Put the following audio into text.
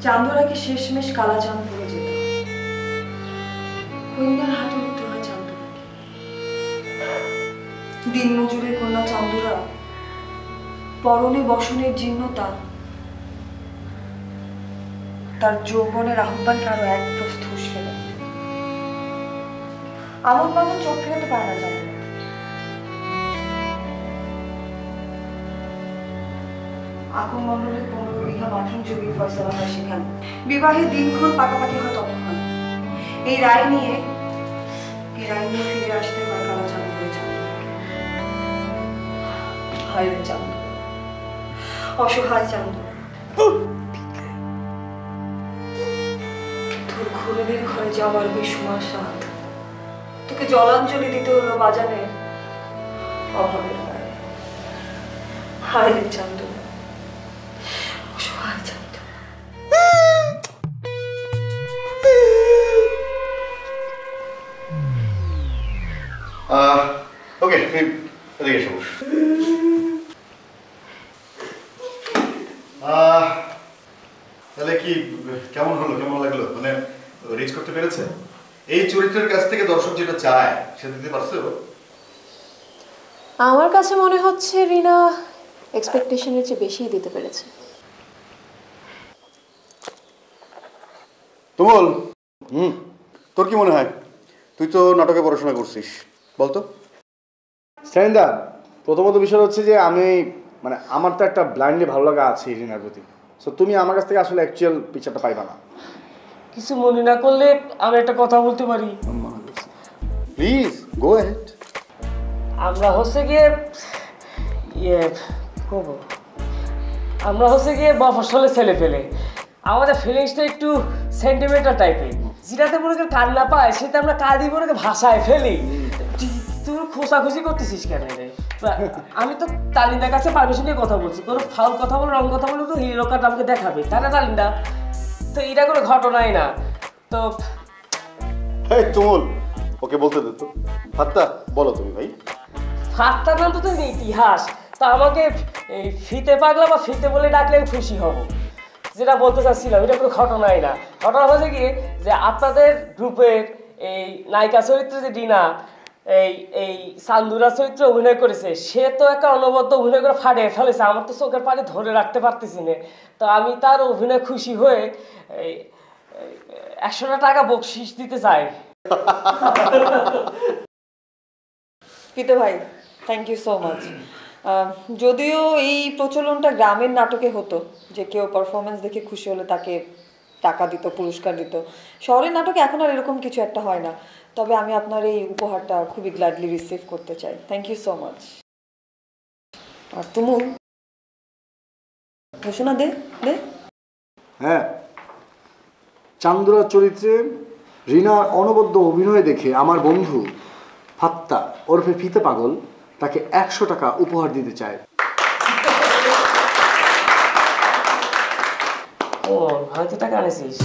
চান্দুরাকে শেষমেশ কালাচাঁদ পড়ে যেত। কন্যার হাতে উঠতে হয় চান্দুরাকে। দিন মজুরের কন্যা চান্দুরা পরনে বসনের জীর্ণতা তার যৌবনের আহ্বানকে আরো এক প্রস্থ ফেলে। আমন বামন চোখ ফেরাতে পারে না চান্দুরা। আকুন মন্ডলের 15 বিঘা মাঠের জমি ফয়সালা হয় সেখানে। বিবাহের দিনক্ষণ পাকাপাকি হয় ততক্ষণ। এই রায় নিয়ে ফিরে আসতে হয় কালাচাঁদ করে চান্দুরাকে। হায় রে চান্দু, অসহায় চান্দু, তোর ঘুরেনের ঘরে যাওয়ার বেসুমার সাথ তোকে জলাঞ্জলি দিতে হলো বাজানের অভাবের গায়ে। হায় রে চান্দু, অসহায় চান্দু। ওকে, এদিকে এসে বস। তাহলে কি কেমন হলো, কেমন লাগলো? মানে রিচ করতে পেরেছে? এই চরিত্রের কাছ থেকে দর্শক যেটা চায় সেটা দিতে পারছে? আমার কাছে মনে হচ্ছে রিনা এক্সপেকটেশনের চেয়ে বেশিই দিতে পেরেছে। তুমুল, তোর কি মনে হয়? তুই তো নাটকে পড়াশোনা করছিস, বলতো। স্যারেন্দা, প্রথমত বিষয় হচ্ছে যে আমি মানে আমার তো একটা ব্লাইন্ডলি ভালো লাগা আছে রিনার প্রতি। সো তুমি আমার কাছ থেকে আসলে অ্যাকচুয়াল পিকচারটা পাইবা না। কিছু মনে না করলে আমি একটা কথা বলতে পারি? Please go ahead. আমরা হচ্ছে গিয়ে মফস্বলের ছেলে ফেলে। আমাদের ফিলিংসটা একটু সেন্টিমেন্টাল টাইপের। যেটাতে মনে করে কান্না পায় সেটা আমরা কাঁদি মনে করে ভাষায় ফেলি। তুই খোঁচাখুচি করতেছিস কেন রে? আমি তো তালিন্দার কাছে পারমিশন নিয়ে কথা বলছি। কোনো ফাউল কথা বলে, রং কথা বলে তো হিরো কার্ড আমাকে দেখাবে, তাই না তালিন্দা? তো এটা কোনো ঘটনাই না। তো তুমুল, ওকে বলতে দে তো। ফাত্তা বলো তুমি ভাই। ফাত্তা নাম তো ইতিহাস। তা আমাকে এই ফিতে পাগলা বা ফিতে বলে ডাকলে খুশি হব। যেটা বলতে চাচ্ছিলাম এটা কোনো ঘটনাই না। ঘটনা হচ্ছে কি যে আপনাদের গ্রুপের এই নায়িকা চরিত্রে যে রিনা এই চান্দুরা চরিত্রে অভিনয় করেছে, সে তো একটা অনবদ্য অভিনয় করে ফাটিয়ে ফেলেছে। আমার তো চোখের পানি ধরে রাখতে পারতেছি না। তো আমি তার অভিনয় খুশি হয়ে 100 টাকা বকশিস দিতে চাই। ফিতে ভাই, থ্যাংক ইউ সো মাচ। যদিও এই প্রচলনটা গ্রামের নাটকে হতো, যে কেউ পারফরমেন্স দেখে খুশি হলে তাকে টাকা দিত, পুরস্কার দিত। শহরের নাটকে এখন আর এরকম কিছু একটা হয় না। তবে আমি আপনার এই উপহারটা খুবই গ্ল্যাডলি রিসিভ করতে চাই। Thank you so much. আর তুমুল, ঘোষণা দে দে। হ্যাঁ, চান্দুরা চরিত্রে রিনার অনবদ্য অভিনয় দেখে আমার বন্ধু ফাত্তা ওরফে ফিতে পাগল তাকে 100 টাকা উপহার দিতে চায়। ও, হয়তো টাকা আনেছিস।